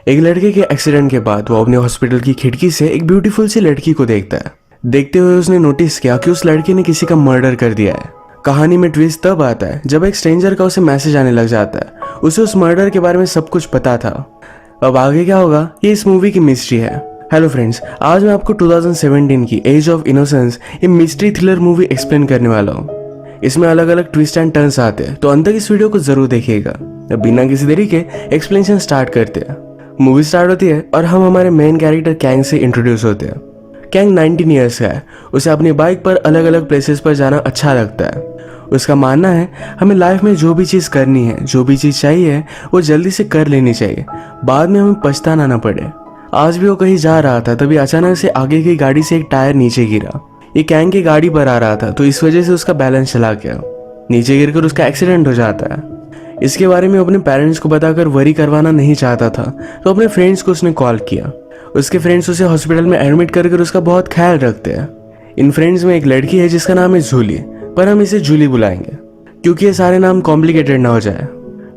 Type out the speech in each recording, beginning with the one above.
एक लड़के के एक्सीडेंट के बाद वो अपने हॉस्पिटल की खिड़की से एक ब्यूटीफुल सी लड़की को देखता है। देखते हुए उसने नोटिस किया कि उस लड़की ने किसी का मर्डर कर दिया है। कहानी में ट्विस्ट तब आता है जब एक स्ट्रेंजर का उसे मैसेज आने लग जाता है। उसे उस मर्डर के बारे में सब कुछ पता था। अब आगे क्या होगा ये इस मूवी की मिस्ट्री है। हेलो फ्रेंड्स, आज मैं आपको 2017 की एज ऑफ इनोसेंस ये मिस्ट्री थ्रिलर मूवी एक्सप्लेन करने वाला हूँ। इसमें अलग अलग ट्विस्ट एंड टर्न्स आते हैं, तो अंत तक इस वीडियो को जरूर देखिएगा। अब बिना किसी देरी के एक्सप्लेनेशन स्टार्ट करते हैं। मूवी स्टार्ट होती है और हम हमारे मेन कैरेक्टर कैंग से इंट्रोड्यूस होते हैं। कैंग 19 ईयर्स का है। उसे अपनी बाइक पर अलग अलग प्लेसेस पर जाना अच्छा लगता है। उसका मानना है हमें लाइफ में जो भी चीज़ करनी है, जो भी चीज़ चाहिए वो जल्दी से कर लेनी चाहिए, बाद में हमें पछताना ना पड़े। आज भी वो कहीं जा रहा था, तभी अचानक से आगे की गाड़ी से एक टायर नीचे गिरा। ये कैंग की गाड़ी पर आ रहा था, तो इस वजह से उसका बैलेंस चला गया। नीचे गिरकर उसका एक्सीडेंट हो जाता है। इसके बारे में अपने पेरेंट्स को बताकर वरी करवाना नहीं चाहता था, तो अपने फ्रेंड्स को उसने कॉल किया। उसके फ्रेंड्स उसे हॉस्पिटल में एडमिट कर उसका बहुत ख्याल रखते हैं। इन फ्रेंड्स में एक लड़की है जिसका नाम है जूली, पर हम इसे जूली बुलाएंगे क्योंकि ये सारे नाम कॉम्प्लिकेटेड ना हो जाए।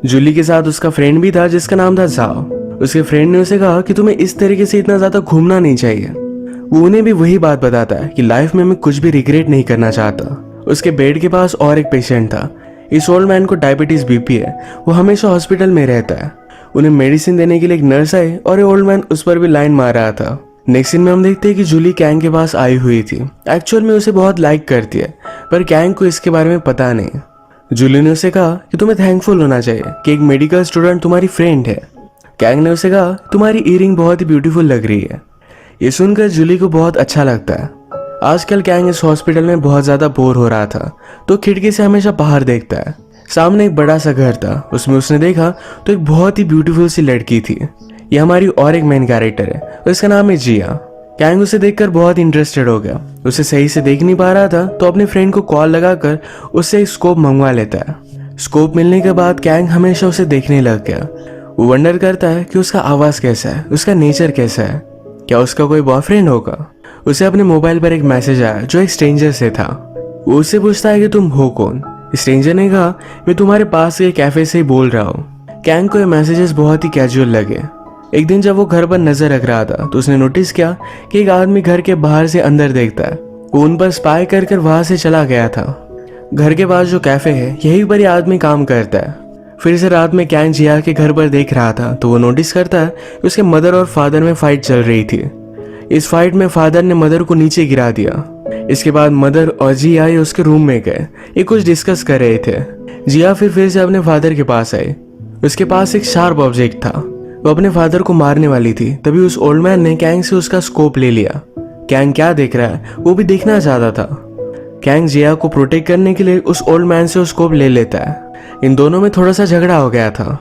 जूली के साथ उसका फ्रेंड भी था जिसका नाम था जाओ। उसके फ्रेंड ने उसे कहा कि तुम्हें इस तरीके से इतना ज्यादा घूमना नहीं चाहिए। वो उन्हें भी वही बात बताता है कि लाइफ में मैं कुछ भी रिग्रेट नहीं करना चाहता। उसके बेड के पास और एक पेशेंट था। इस ओल्ड मैन को डायबिटीज बीपी है। वो हमेशा हॉस्पिटल में रहता है। उन्हें मेडिसिन देने के लिए एक नर्स आई और ये ओल्ड मैन उस पर भी लाइन मार रहा था। नेक्स्ट सीन में हम देखते हैं कि जूली कैंग के पास आई हुई थी। एक्चुअल में उसे बहुत लाइक करती है, पर कैंग को इसके बारे में पता नहीं। जूली ने उसे कहा कि तुम्हें थैंकफुल होना चाहिए कि एक मेडिकल स्टूडेंट तुम्हारी फ्रेंड है। कैंग ने उसे कहा तुम्हारी ईयरिंग बहुत ही ब्यूटीफुल लग रही है। ये सुनकर जूली को बहुत अच्छा लगता है। आजकल कैंग इस हॉस्पिटल में बहुत ज्यादा बोर हो रहा था, तो खिड़की से हमेशा बाहर देखता है। सामने एक बड़ा सा घर था। उसमें उसने देखा तो एक बहुत ही ब्यूटीफुल सी लड़की थी। ये हमारी और एक मेन कैरेक्टर है, उसका नाम है जिया। कैंग उसे देखकर बहुत इंटरेस्टेड हो गया। उसे सही से देख नहीं पा रहा था, तो अपने फ्रेंड को कॉल लगाकर उससे एक स्कोप मंगवा लेता है। स्कोप मिलने के बाद कैंग हमेशा उसे देखने लग गया। वो वंडर करता है कि उसका आवाज कैसा है, उसका नेचर कैसा है, क्या उसका कोई बॉयफ्रेंड होगा। उसे अपने मोबाइल पर एक मैसेज आया जो एक स्ट्रेंजर से था। वो उससे पूछता है कि तुम हो कौन। स्ट्रेंजर ने कहा मैं तुम्हारे पास के कैफे से ही बोल रहा हूँ। कैंग को ये मैसेजेस बहुत ही कैजुअल लगे। एक दिन जब वो घर पर नजर रख रहा था, तो उसने नोटिस किया कि एक आदमी घर के बाहर से अंदर देखता है। वो उन पर स्पाई कर वहां से चला गया था। घर के पास जो कैफे है यही पर ये आदमी काम करता है। फिर से रात में कैंग जिया के घर पर देख रहा था, तो वो नोटिस करता है कि उसके मदर और फादर में फाइट चल रही थी। इस फाइट में फादर ने मदर को नीचे गिरा दिया। इसके बाद मदर और जिया ये उसके रूम में गए। ये कुछ डिस्कस कर रहे थे। जिया फिर से अपने फादर के पास आई। उसके पास एक शार्प ऑब्जेक्ट था। वो अपने फादर को मारने वाली थी, तभी उस ओल्ड मैन ने कैंग से उसका स्कोप ले लिया। कैंग क्या देख रहा है वो भी देखना चाहता था। कैंग जिया को प्रोटेक्ट करने के लिए उस ओल्ड मैन से स्कोप ले लेता है। इन दोनों में थोड़ा सा झगड़ा हो गया था।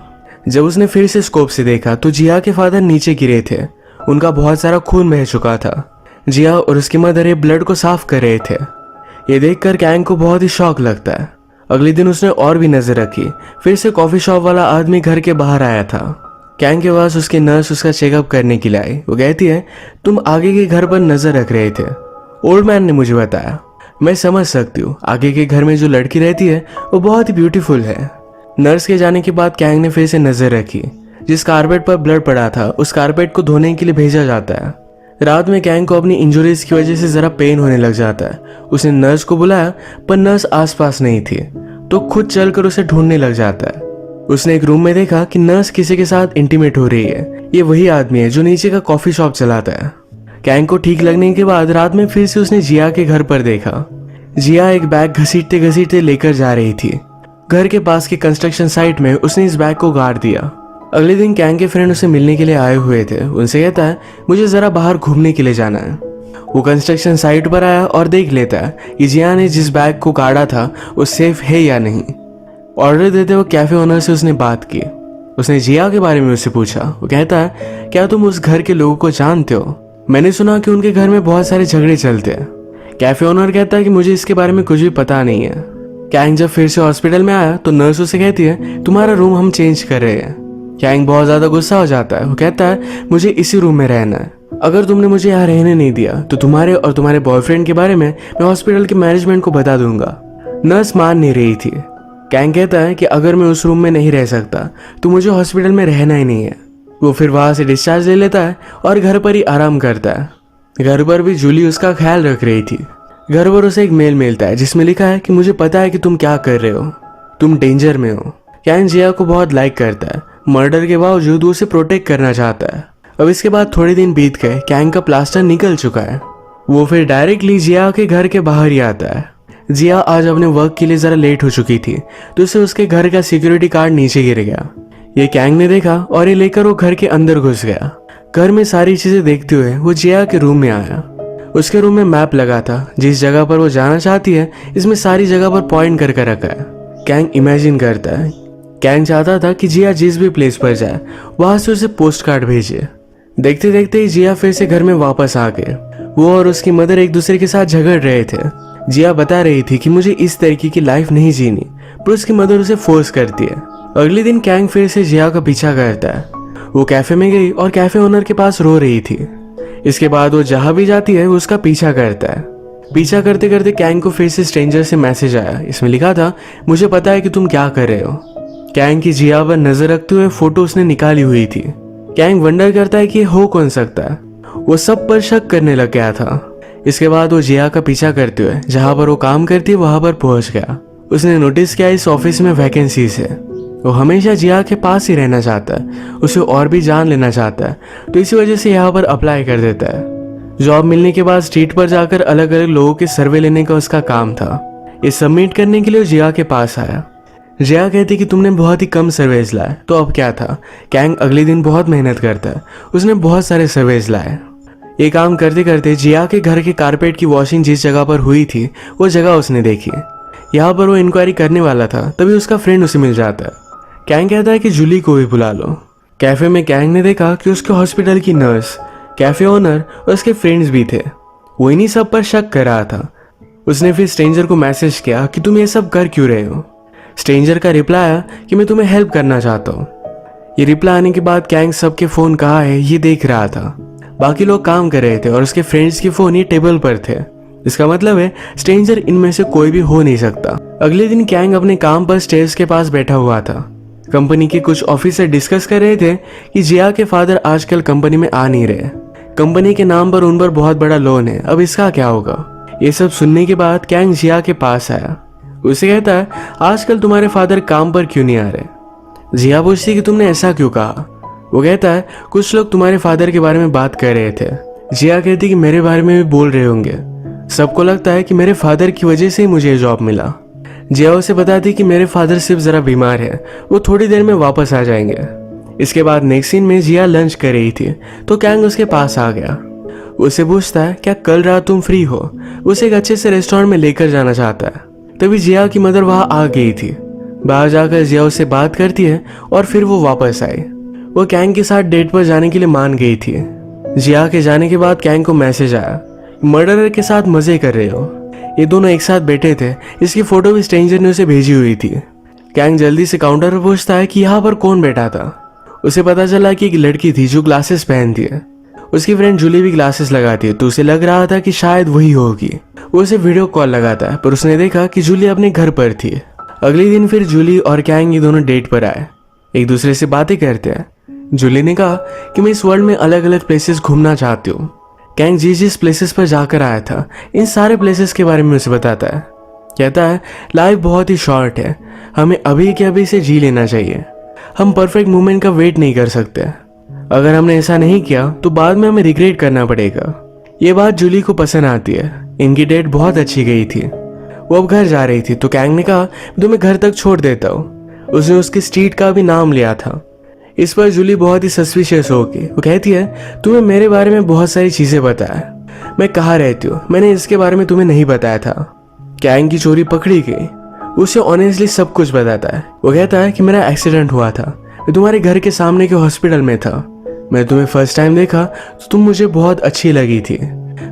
जब उसने फिर से स्कोप से देखा तो जिया के फादर नीचे गिरे थे। उनका बहुत सारा खून बह चुका था। जिया और उसकी मदर ये ब्लड को साफ कर रहे थे। ये देखकर कैंग को बहुत ही शॉक लगता है। अगले दिन उसने और भी नजर रखी। फिर से कॉफी शॉप वाला आदमी घर के बाहर आया था। कैंग के पास उसकी नर्स उसका चेकअप करने के लिए आई। वो कहती है तुम आगे के घर पर नजर रख रहे थे। ओल्ड मैन ने मुझे बताया। मैं समझ सकती हूँ, आगे के घर में जो लड़की रहती है वो बहुत ही ब्यूटीफुल है। नर्स के जाने के बाद कैंग ने फिर से नजर रखी। जिस कारपेट पर ब्लड पड़ा था उस कारपेट को धोने के लिए भेजा जाता है। रात में कैंग को अपनी इंजरीज की वजह से जरा पेन होने लग जाता है। उसने नर्स को बुलाया, पर नर्स आसपास नहीं थी, तो खुद चलकर उसे ढूंढने लग जाता है। उसने एक रूम में देखा कि नर्स किसी के साथ इंटीमेट हो रही है। ये वही आदमी है जो नीचे का कॉफी शॉप चलाता है। कैंग को ठीक लगने के बाद रात में फिर से उसने जिया के घर पर देखा। जिया एक बैग घसीटते घसीटते लेकर जा रही थी। घर के पास के कंस्ट्रक्शन साइट में उसने इस बैग को गाड़ दिया। अगले दिन कैंग के फ्रेंड उसे मिलने के लिए आए हुए थे। उनसे कहता है मुझे जरा बाहर घूमने के लिए जाना है। वो कंस्ट्रक्शन साइट पर आया और देख लेता है कि जिया ने जिस बैग को गाड़ा था वो सेफ है या नहीं। ऑर्डर देते हुए कैफे ओनर से उसने बात की। उसने जिया के बारे में उससे पूछा। वो कहता है क्या तुम उस घर के लोगों को जानते हो? मैंने सुना कि उनके घर में बहुत सारे झगड़े चलते हैं। कैफे ओनर कहता है कि मुझे इसके बारे में कुछ भी पता नहीं है। कैंग जब फिर से हॉस्पिटल में आया तो नर्स उसे कहती है तुम्हारा रूम हम चेंज कर रहे हैं। कैंग बहुत ज्यादा गुस्सा हो जाता है। वो कहता है मुझे इसी रूम में रहना है। अगर तुमने मुझे यहाँ रहने नहीं दिया तो तुम्हारे और तुम्हारे बॉयफ्रेंड के बारे में मैं हॉस्पिटल के मैनेजमेंट को बता दूंगा। नर्स मान नहीं रही थी। कैंग कहता है कि अगर मैं उस रूम में नहीं रह सकता तो मुझे हॉस्पिटल में रहना ही नहीं है। वो फिर वहां से डिस्चार्ज ले लेता है और घर पर ही आराम करता है। घर पर भी जूली उसका ख्याल रख रही थी। घर पर उसे एक मेल मिलता है जिसमें लिखा है कि मुझे पता है कि तुम क्या कर रहे हो, तुम डेंजर में हो। कैंग जिया को बहुत लाइक करता है, मर्डर के बावजूद उसे प्रोटेक्ट करना चाहता है। अब इसके बाद थोड़े दिन बीत गए, कैंग का प्लास्टर निकल चुका है। वो फिर डायरेक्टली जिया के घर के बाहर ही आता है। जिया आज अपने वर्क के लिए जरा लेट हो चुकी थी तो उसे उसके घर का सिक्योरिटी कार्ड नीचे गिर गया। ये कैंग ने देखा और ये लेकर वो घर के अंदर घुस गया। घर में सारी चीजें देखते हुए वो जिया के रूम में आया। उसके रूम में मैप लगा था, जिस जगह पर वो जाना चाहती है इसमें सारी जगह पर पॉइंट करके रखा है। कैंग इमेजिन करता है। कैंग चाहता था कि जिया जिस भी प्लेस पर जाए वहां से उसे पोस्ट कार्ड भेजे। देखते देखते ही जिया फिर से घर में वापस आ गए। वो और उसकी मदर एक दूसरे के साथ झगड़ रहे थे। जिया बता रही थी कि मुझे इस तरीके की लाइफ नहीं जीनी, पर उसकी मदर उसे फोर्स करती है। अगले दिन कैंग फिर से जिया का पीछा करता है। वो कैफे में गई और कैफे ओनर के पास रो रही थी। इसके बाद वो जहां भी जाती है वो उसका पीछा करता है। पीछा करते करते कैंग को फिर से स्ट्रेंजर से मैसेज आया। इसमें लिखा था, मुझे पता है कि तुम क्या कर रहे हो। कैंग की जिया पर नजर रखते हुए फोटो उसने निकाली हुई थी। कैंग वंडर करता है कि हो कौन सकता है। वो सब पर शक करने लग गया था। इसके बाद वो जिया का पीछा करते हुए जहां पर वो काम करती है वहां पर पहुंच गया। उसने नोटिस किया इस ऑफिस में वैकेंसीज है। वो हमेशा जिया के पास ही रहना चाहता है, उसे और भी जान लेना चाहता है, तो इसी वजह से यहाँ पर अप्लाई कर देता है। जॉब मिलने के बाद स्ट्रीट पर जाकर अलग अलग लोगों के सर्वे लेने का उसका काम था। ये सबमिट करने के लिए जिया के पास आया। जिया कहती कि तुमने बहुत ही कम सर्वेज लाए, तो अब क्या था। कैंग अगले दिन बहुत मेहनत करता है, उसने बहुत सारे सर्वेज लाए। ये काम करते करते जिया के घर के कारपेट की वॉशिंग जिस जगह पर हुई थी वो जगह उसने देखी। यहाँ पर वो इंक्वायरी करने वाला था, तभी उसका फ्रेंड उसे मिल जाता है। कैंग कहता है कि जूली को भी बुला लो। कैफे में कैंग ने देखा कि उसके हॉस्पिटल की नर्स, कैफे ओनर और उसके फ्रेंड्स भी थे। वो इन्हीं सब पर शक कर रहा था। उसने फिर स्ट्रेंजर को मैसेज किया कि तुम ये सब कर क्यों रहे हो। स्ट्रेंजर का रिप्लाई आया कि मैं तुम्हें हेल्प करना चाहता हूँ। ये रिप्लाई आने के बाद कैंग सबके फोन कहाँ है ये देख रहा था। बाकी लोग काम कर रहे थे और उसके फ्रेंड्स के फोन ये टेबल पर थे। इसका मतलब है स्ट्रेंजर इनमें से कोई भी हो नहीं सकता। अगले दिन कैंग अपने काम पर स्टेयर्स के पास बैठा हुआ था। कंपनी के कुछ ऑफिसर डिस्कस कर रहे थे कि जिया के फादर आजकल कंपनी में आ नहीं रहे। कंपनी के नाम पर उन पर बहुत बड़ा लोन है, अब इसका क्या होगा। ये सब सुनने के बाद कैंग जिया के पास आया। उसे कहता है, आजकल तुम्हारे फादर काम पर क्यों नहीं आ रहे। जिया पूछती कि तुमने ऐसा क्यों कहा। वो कहता है, कुछ लोग तुम्हारे फादर के बारे में बात कर रहे थे। जिया कहती कि मेरे बारे में भी बोल रहे होंगे। सबको लगता है कि मेरे फादर की वजह से ही मुझे ये जॉब मिला। जिया उसे बताती कि मेरे फादर सिर्फ जरा बीमार है, वो थोड़ी देर में वापस आ जाएंगे। इसके बाद नेक्स्ट सीन में जिया लंच कर रही थी तो कैंग उसके पास आ गया। उसे पूछता है, क्या कल रात तुम फ्री हो। उसे एक अच्छे से रेस्टोरेंट में लेकर जाना चाहता है। तभी जिया की मदर वहां आ गई थी। बाहर जाकर जिया उससे बात करती है और फिर वो वापस आई। वो कैंग के साथ डेट पर जाने के लिए मान गई थी। जिया के जाने के बाद कैंग को मैसेज आया, मर्डरर के साथ मजे कर रहे हो। ये दोनों एक साथ बैठे थे। इसकी फोटो भी स्ट्रेंजर ने उसे भेजी हुई थी। कैंग जल्दी से काउंटर पर पूछता है कि यहाँ पर कौन बैठा था। उसे पता चला कि एक लड़की थी जो ग्लासेस पहनती है। उसकी फ्रेंड जूली भी ग्लासेस लगाती है, तो उसे लग रहा था कि शायद वही होगी। वो उसे वीडियो कॉल लगाता है, पर उसने देखा कि जूली अपने घर पर थी। अगले दिन फिर जूली और कैंग ये दोनों डेट पर आए, एक दूसरे से बातें करते हैं। जूली ने कहा कि मैं इस वर्ल्ड में अलग अलग प्लेसेस घूमना चाहती हूँ। कैंग जिस प्लेसेस पर जाकर आया था इन सारे प्लेसेस के बारे में उसे बताता है। कहता है, लाइफ बहुत ही शॉर्ट है, हमें अभी के अभी से जी लेना चाहिए। हम परफेक्ट मोमेंट का वेट नहीं कर सकते। अगर हमने ऐसा नहीं किया तो बाद में हमें रिग्रेट करना पड़ेगा। ये बात जूली को पसंद आती है। इनकी डेट बहुत अच्छी गई थी। वो अब घर जा रही थी तो कैंग ने कहा, तुम्हें घर तक छोड़ देता हूँ। उसने उसकी स्ट्रीट का भी नाम लिया था। इस पर जूली बहुत ही सस्पिशियस होगी। वो कहती है, तुम्हें मेरे बारे में बहुत सारी चीजें पता है, मैं कहाँ रहती हूँ, मैंने इसके बारे में तुम्हें नहीं बताया था। कैंग की चोरी पकड़ी गई। उसे ऑनेस्टली सब कुछ बताता है। वो कहता है कि मेरा एक्सीडेंट हुआ था, मैं तुम्हारे घर के सामने के हॉस्पिटल में था। मैं तुम्हें फर्स्ट टाइम देखा तो तुम मुझे बहुत अच्छी लगी थी।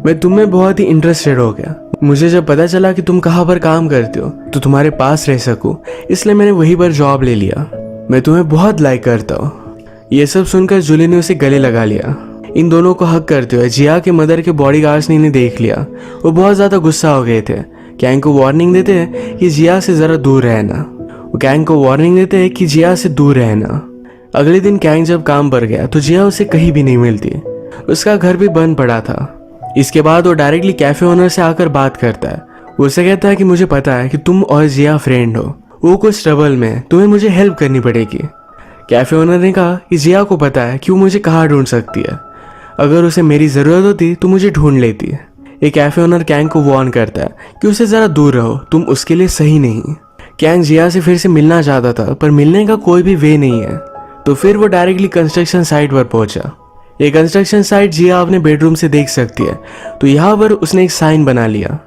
मैं तुम में बहुत ही इंटरेस्टेड हो गया। मुझे जब पता चला कि तुम कहाँ पर काम करते हो तो तुम्हारे पास रह सकूं, इसलिए मैंने वहीं पर जॉब ले लिया। मैं तुम्हें बहुत लाइक करता हूँ। ये सब सुनकर जूली ने उसे गले लगा लिया। इन दोनों को हक करते हुए जिया के मदर के बॉडीगार्ड्स ने इन्हें देख लिया। वो बहुत ज्यादा गुस्सा हो गए थे। कैंग को वार्निंग देते हैं कि जिया से जरा दूर रहना। वो कैंग को वार्निंग देते हैं कि जिया से दूर रहना। अगले दिन कैंग जब काम पर गया तो जिया उसे कहीं भी नहीं मिलती। उसका घर भी बंद पड़ा था। इसके बाद वो डायरेक्टली कैफे ओनर से आकर बात करता है। वो उसे कहता है कि मुझे पता है कि तुम और जिया फ्रेंड हो, वो कुछ ट्रबल में है, तुम्हें मुझे हेल्प करनी पड़ेगी। कैफे ओनर ने कहा कि जिया को पता है कि वो मुझे कहाँ ढूंढ सकती है, अगर उसे मेरी ज़रूरत होती तो मुझे ढूंढ लेती। ये कैफे ओनर कैंग को वार्न करता है कि उसे ज़रा दूर रहो, तुम उसके लिए सही नहीं। कैंग जिया से फिर से मिलना चाहता था पर मिलने का कोई भी वे नहीं है, तो फिर वो डायरेक्टली कंस्ट्रक्शन साइट पर पहुंचा। ये कंस्ट्रक्शन साइट जिया अपने बेडरूम से देख सकती है, तो यहाँ पर उसने एक साइन बना लिया।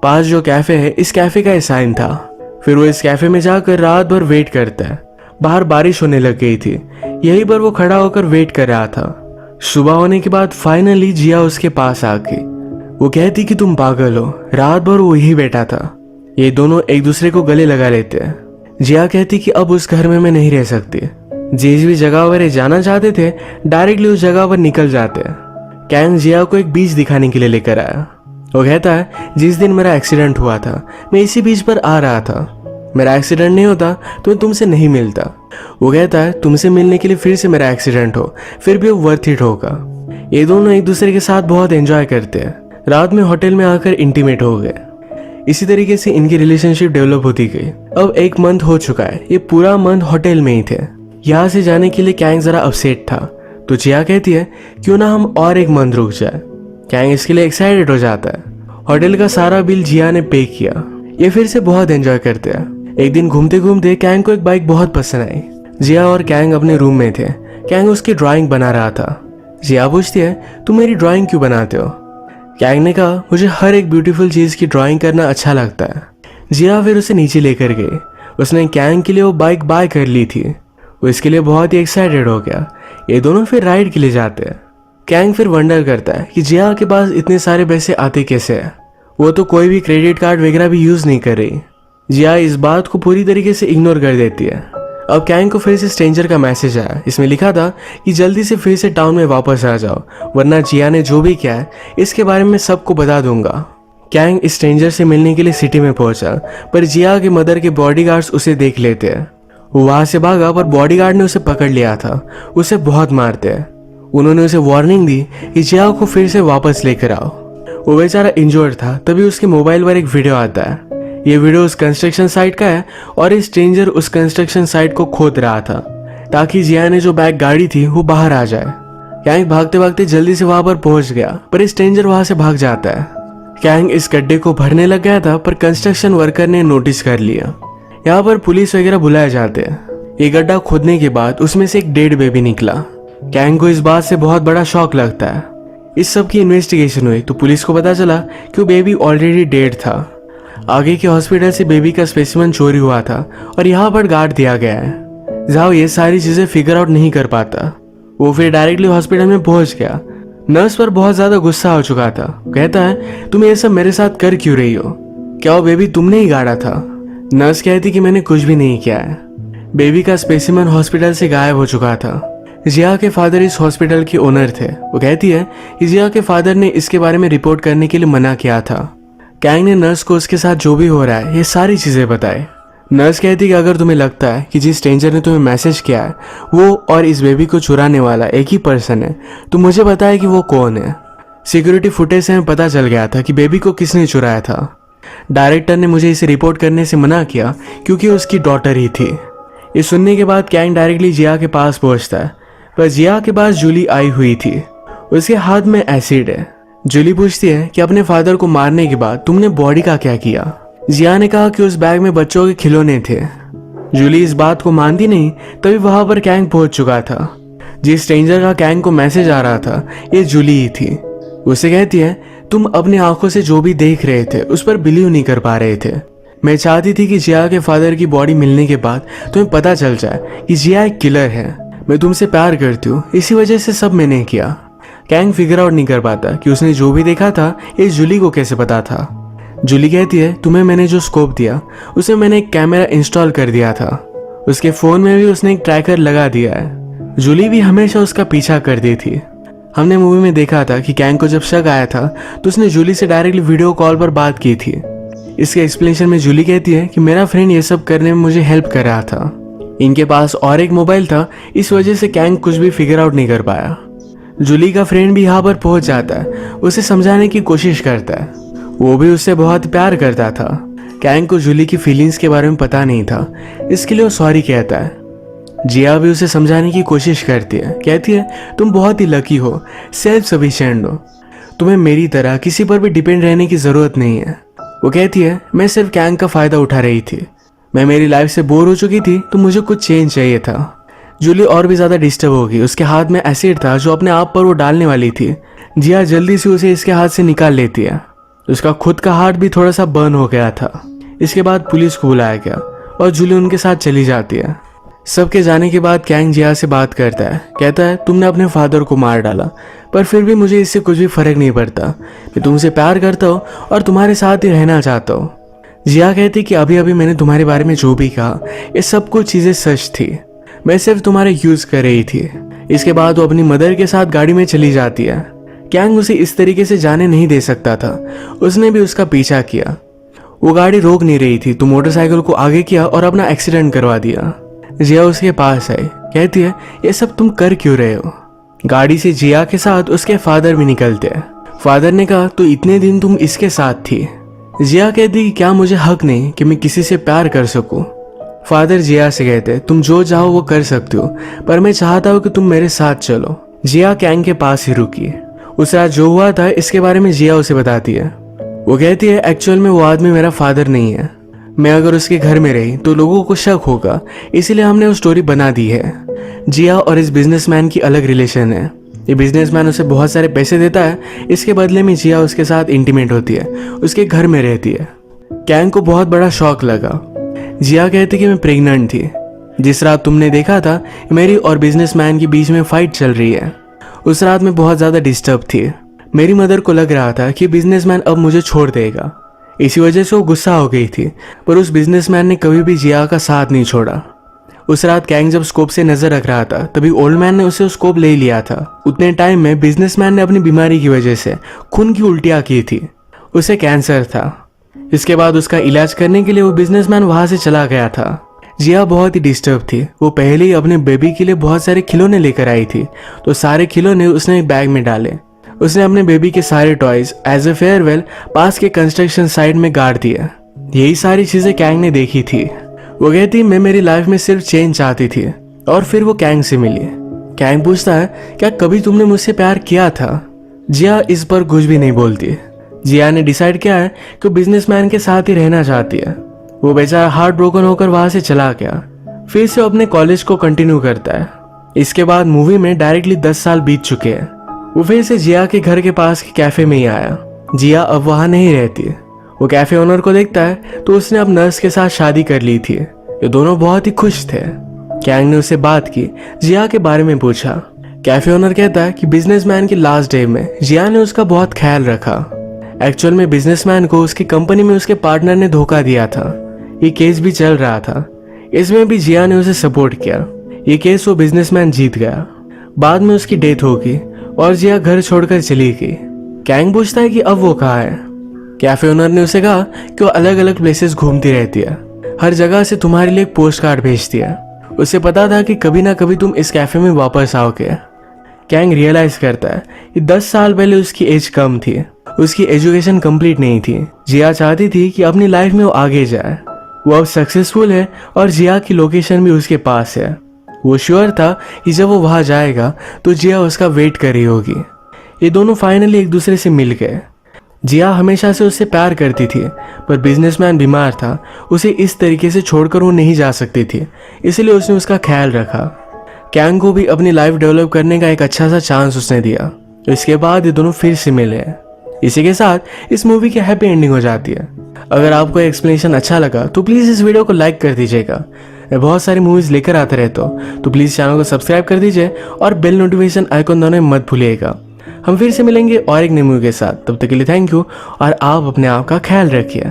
पास जो कैफे है, इस कैफे का ये साइन था। फिर वो इस कैफे में जाकर रात भर वेट करता है। बाहर बारिश होने लग गई थी, यहीं पर वो खड़ा होकर वेट कर रहा था। सुबह होने के बाद फाइनली जिया उसके पास आ गई। वो कहती कि तुम पागल हो, रात भर वो यही बैठा था। ये दोनों एक दूसरे को गले लगा लेते हैं। जिया कहती कि अब उस घर में मैं नहीं रह सकती। जिस भी जगह पर ये जाना चाहते थे डायरेक्टली उस जगह पर निकल जाते हैं। कैंग जिया को एक बीच दिखाने के लिए लेकर आया। वो कहता है जिस दिन मेरा एक्सीडेंट हुआ था मैं इसी बीच पर आ रहा था, मेरा एक्सीडेंट नहीं होता तो मैं तुमसे नहीं मिलता। वो कहता है तुमसे मिलने के लिए फिर से मेरा एक्सीडेंट हो फिर भी वो वर्थ इट होगा। ये दोनों एक दूसरे के साथ बहुत एंजॉय करते हैं। रात में होटल में आकर इंटीमेट हो गए। इसी तरीके से इनकी रिलेशनशिप डेवलप होती गई। अब 1 मंथ हो चुका है, ये पूरा मंथ होटल में ही थे। यहाँ से जाने के लिए कैंग जरा अपसेट था, तो जिया कहती है क्यों ना हम और 1 मंथ रुक जाए। कैंग इसके लिए एक्साइटेड हो जाता है। होटल का सारा बिल जिया ने पे किया। ये फिर से बहुत एंजॉय करते हैं। एक दिन घूमते घूमते कैंग को एक बाइक बहुत पसंद आई। जिया और कैंग अपने रूम में थे। कैंग उसकी ड्राइंग बना रहा था। जिया पूछती है तुम मेरी ड्राइंग क्यों बनाते हो। कैंग ने कहा मुझे हर एक ब्यूटीफुल चीज की ड्राइंग करना अच्छा लगता है। जिया फिर उसे नीचे लेकर गई। उसने कैंग के लिए वो बाइक बाय कर ली थी। वो इसके लिए बहुत ही एक्साइटेड हो गया। ये दोनों फिर राइड के लिए जाते हैं। कैंग फिर वंडर करता है कि जिया के पास इतने सारे पैसे आते कैसे हैं। वो तो कोई भी क्रेडिट कार्ड वगैरह भी यूज नहीं कर रही। जिया इस बात को पूरी तरीके से इग्नोर कर देती है। अब कैंग को फिर से स्ट्रेंजर का मैसेज आया। इसमें लिखा था कि जल्दी से फिर से टाउन में वापस आ जाओ, वरना जिया ने जो भी किया है इसके बारे में सबको बता दूंगा। कैंग इस स्ट्रेंजर से मिलने के लिए सिटी में पहुंचा, पर जिया के मदर के बॉडीगार्ड्स उसे देख लेते हैं। वो वहां से भागा, पर बॉडीगार्ड ने उसे पकड़ लिया था। उसे बहुत मारते हैं। उन्होंने उसे वार्निंग दी कि जिया को फिर से वापस लेकर आओ। वो बेचारा इंजर्ड था। तभी उसके मोबाइल पर एक वीडियो आता है। ये वीडियो उस कंस्ट्रक्शन साइट का है और इस स्ट्रेंजर उस कंस्ट्रक्शन साइट को खोद रहा था ताकि जिया ने जो बैग गाड़ी थी वो बाहर आ जाए। कैंग भागते भागते जल्दी से वहां पर पहुंच गया, पर इस स्ट्रेंजर वहां से भाग जाता है। कैंग इस गड्ढे को भरने लग गया था, पर कंस्ट्रक्शन वर्कर ने नोटिस कर लिया। यहाँ पर पुलिस वगैरह बुलाए जाते हैं। ये गड्ढा खोदने के बाद उसमें से एक डेड बेबी निकला। कैंग को इस बात से बहुत बड़ा शॉक लगता है। इस सब की इन्वेस्टिगेशन हुई तो पुलिस को पता चला कि वो बेबी ऑलरेडी डेड था। आगे के हॉस्पिटल से बेबी का स्पेसिमेन चोरी हुआ था और यहाँ पर गार्ड दिया गया है। जाओ ये सारी चीजें फिगर आउट नहीं कर पाता। वो फिर डायरेक्टली हॉस्पिटल में पहुंच गया। नर्स पर बहुत ज्यादा गुस्सा हो चुका था। कहता है तुम ये सब मेरे साथ कर क्यों रही हो, क्या वो बेबी तुमने ही गाड़ा था। नर्स कहती कि मैंने कुछ भी नहीं किया है। बेबी का स्पेसिमेन हॉस्पिटल से गायब हो चुका था। जिया के फादर इस हॉस्पिटल के ओनर थे। वो कहती है कि जिया के फादर ने इसके बारे में रिपोर्ट करने के लिए मना किया था। कैंग ने नर्स को उसके साथ जो भी हो रहा है ये सारी चीजें बताई। नर्स कहती कि अगर तुम्हें लगता है कि जिस स्ट्रेंजर ने तुम्हें मैसेज किया है वो और इस बेबी को चुराने वाला एक ही पर्सन है, तो मुझे बताए कि वो कौन है। सिक्योरिटी फुटेज से हमें पता चल गया था कि बेबी को किसने चुराया था। डायरेक्टर ने मुझे इसे रिपोर्ट करने से मना किया क्योंकि उसकी डॉटर ही थी। ये सुनने के बाद कैंग डायरेक्टली जिया के पास पहुंचता है, पर जिया के पास जूली आई हुई थी। उसके हाथ में एसिड है। जूली पूछती है कि अपने फादर को मारने के बाद तुमने बॉडी का क्या किया। जिया ने कहा कि उस बैग में बच्चों के खिलौने थे। जूली इस बात को मानती नहीं। तभी वहां पर कैंग पहुंच चुका था। जिस स्ट्रेंजर का कैंग को मैसेज आ रहा था ये जूली ही थी। उसे कहती है तुम अपनी आंखों से जो भी देख रहे थे उस पर बिलीव नहीं कर पा रहे थे। मैं चाहती थी कि जिया के फादर की बॉडी मिलने के बाद तुम्हें पता चल जाए कि जिया एक किलर है। मैं तुमसे प्यार करती हूँ, इसी वजह से सब मैंने किया। कैंग फिगर आउट नहीं कर पाता कि उसने जो भी देखा था ये जूली को कैसे पता था। जूली कहती है तुम्हें मैंने जो स्कोप दिया उसमें मैंने एक कैमरा इंस्टॉल कर दिया था। उसके फोन में भी उसने एक ट्रैकर लगा दिया है। जूली भी हमेशा उसका पीछा करती थी। हमने मूवी में देखा था कि कैंग को जब शक आया था तो उसने जूली से डायरेक्टली वीडियो कॉल पर बात की थी। इसके एक्सप्लेनेशन में जूली कहती है कि मेरा फ्रेंड ये सब करने में मुझे हेल्प कर रहा था। इनके पास और एक मोबाइल था, इस वजह से कैंग कुछ भी फिगर आउट नहीं कर पाया। जूली का फ्रेंड भी यहाँ पर पहुंच जाता है, उसे समझाने की कोशिश करता है। वो भी उससे बहुत प्यार करता था। कैंग को जूली की फीलिंग्स के बारे में पता नहीं था, इसके लिए वो सॉरी कहता है। जिया भी उसे समझाने की कोशिश करती है, कहती है तुम बहुत ही लकी हो, सेल्फ सफिशिएंट हो, तुम्हें मेरी तरह किसी पर भी डिपेंड रहने की ज़रूरत नहीं है। वो कहती है मैं सिर्फ कैंग का फ़ायदा उठा रही थी, मैं मेरी लाइफ से बोर हो चुकी थी तो मुझे कुछ चेंज चाहिए था। जूली और भी ज़्यादा डिस्टर्ब होगी, उसके हाथ में एसिड था जो अपने आप पर वो डालने वाली थी। जिया जल्दी से उसे इसके हाथ से निकाल लेती है। उसका खुद का हाथ भी थोड़ा सा बर्न हो गया था। इसके बाद पुलिस को बुलाया गया और जूली उनके साथ चली जाती है। सबके जाने के बाद कैंग जिया से बात करता है, कहता है तुमने अपने फादर को मार डाला, पर फिर भी मुझे इससे कुछ भी फर्क नहीं पड़ता, मैं तुमसे प्यार करता हूँ और तुम्हारे साथ ही रहना चाहता हूँ। जिया कहती कि अभी अभी मैंने तुम्हारे बारे में जो भी कहा ये सब कुछ चीज़ें सच थी, मैं सिर्फ तुम्हारे यूज़ कर रही थी। इसके बाद वो अपनी मदर के साथ गाड़ी में चली जाती है। कैंग उसे इस तरीके से जाने नहीं दे सकता था, उसने भी उसका पीछा किया। वो गाड़ी रोक नहीं रही थी तो मोटरसाइकिल को आगे किया और अपना एक्सीडेंट करवा दिया। जिया उसके पास आई, कहती है ये सब तुम कर क्यों रहे हो। गाड़ी से जिया के साथ उसके फादर भी निकलते हैं। फादर ने कहा तो इतने दिन तुम इसके साथ थी। जिया कहती कि क्या मुझे हक नहीं कि मैं किसी से प्यार कर सकूं। फादर जिया से कहते तुम जो चाहो वो कर सकते हो, पर मैं चाहता हूँ कि तुम मेरे साथ चलो। जिया कैंग के पास ही रुकी। उस रात जो हुआ था इसके बारे में जिया उसे बताती है। वो कहती है एक्चुअल में वो आदमी मेरा फादर नहीं है, मैं अगर उसके घर में रही तो लोगों को शक होगा, इसीलिए हमने वो स्टोरी बना दी है। जिया और इस बिजनेसमैन की अलग रिलेशन है। ये बिजनेसमैन उसे बहुत सारे पैसे देता है, इसके बदले में जिया उसके साथ इंटीमेट होती है, उसके घर में रहती है। कैंग को बहुत बड़ा शॉक लगा। जिया कहती कि मैं प्रेग्नेंट थी। जिस रात तुमने देखा था मेरी और बिजनेसमैन के बीच में फाइट चल रही है, उस रात में बहुत ज़्यादा डिस्टर्ब थी। मेरी मदर को लग रहा था कि बिजनेसमैन अब मुझे छोड़ देगा, इसी वजह से वो गुस्सा हो गई थी, पर उस बिजनेसमैन ने कभी भी जिया का साथ नहीं छोड़ा। उस रात कैंग जब स्कोप से नजर रख रहा था तभी ओल्ड मैन ने उसे स्कोप ले लिया था। उतने टाइम में बिजनेसमैन ने अपनी बीमारी की वजह से खून की उल्टियाँ की थी, उसे कैंसर था। इसके बाद उसका इलाज करने के लिए वो बिजनेसमैन वहां से चला गया था। जिया बहुत ही डिस्टर्ब थी। वो पहले ही अपने बेबी के लिए बहुत सारे खिलौने लेकर आई थी, तो सारे खिलौने उसने एक बैग में डाले। उसने अपने बेबी के सारे टॉयज एज ए फेयरवेल पास के कंस्ट्रक्शन साइट में गाड़ दिया। यही सारी चीजें कैंग ने देखी थी। वो कहती मैं मेरी लाइफ में सिर्फ चेंज चाहती थी। और फिर वो कैंग से मिली। कैंग पूछता है क्या कभी तुमने मुझसे प्यार किया था। जिया इस पर कुछ भी नहीं बोलती। जिया ने डिसाइड किया है कि बिजनेसमैन के साथ ही रहना चाहती है। वो बेचारा हार्ट ब्रोकन होकर वहां से चला गया। फिर से अपने कॉलेज को कंटिन्यू करता है। इसके बाद मूवी में डायरेक्टली 10 साल बीत चुके हैं। वो फिर से जिया के घर के पास के कैफे में ही आया। जिया अब वहां नहीं रहती। वो कैफे ओनर को देखता है तो उसने अब नर्स के साथ शादी कर ली थी। ये दोनों बहुत ही खुश थे। कैंग ने उससे बात की, जिया के बारे में पूछा। कैफे ओनर कहता है कि बिजनेसमैन के लास्ट डे में जिया ने उसका बहुत ख्याल रखा। एक्चुअल में बिजनेसमैन को उसकी कंपनी में उसके पार्टनर ने धोखा दिया था। ये केस भी चल रहा था, इसमें भी जिया ने उसे सपोर्ट किया। ये केस वो बिजनेसमैन जीत गया। बाद में उसकी डेथ होगी और जिया घर छोड़कर चली गई। कैंग पूछता है कि अब वो कहाँ है। कैफे ओनर ने उसे कहा कि वो अलग अलग प्लेसेस घूमती रहती है, हर जगह से तुम्हारे लिए एक पोस्ट कार्ड भेजती है। उसे पता था कि कभी ना कभी तुम इस कैफे में वापस आओगे। कैंग रियलाइज करता है कि 10 साल पहले उसकी एज कम थी, उसकी एजुकेशन कंप्लीट नहीं थी। जिया चाहती थी कि अपनी लाइफ में वो आगे जाए। वो अब सक्सेसफुल है और जिया की लोकेशन भी उसके पास है। वो श्योर था कि जब वो वहां जाएगा तो जिया उसका वेट कर रही होगी। ये दोनों फाइनली एक दूसरे से मिल गए। जिया हमेशा से उससे प्यार करती थी, पर बिजनेसमैन बीमार था, उसे इस तरीके से छोड़कर वो नहीं जा सकती थी, इसलिए उसने उसका ख्याल रखा। कैंग को भी अपनी लाइफ डेवलप करने का एक अच्छा सा चांस उसने दिया। इसके बाद ये दोनों फिर से मिले। इसी के साथ इस मूवी की हैप्पी एंडिंग हो जाती है। अगर आपको एक्सप्लेनेशन अच्छा लगा तो प्लीज़ इस वीडियो को लाइक कर दीजिएगा। मैं बहुत सारी मूवीज़ लेकर आते रहता हूँ, तो प्लीज़ चैनल को सब्सक्राइब कर दीजिए और बेल नोटिफिकेशन आइकन दोनों मत भूलिएगा। हम फिर से मिलेंगे और एक नई मूवी के साथ। तब तक के लिए थैंक यू और आप अपने आप का ख्याल रखिए।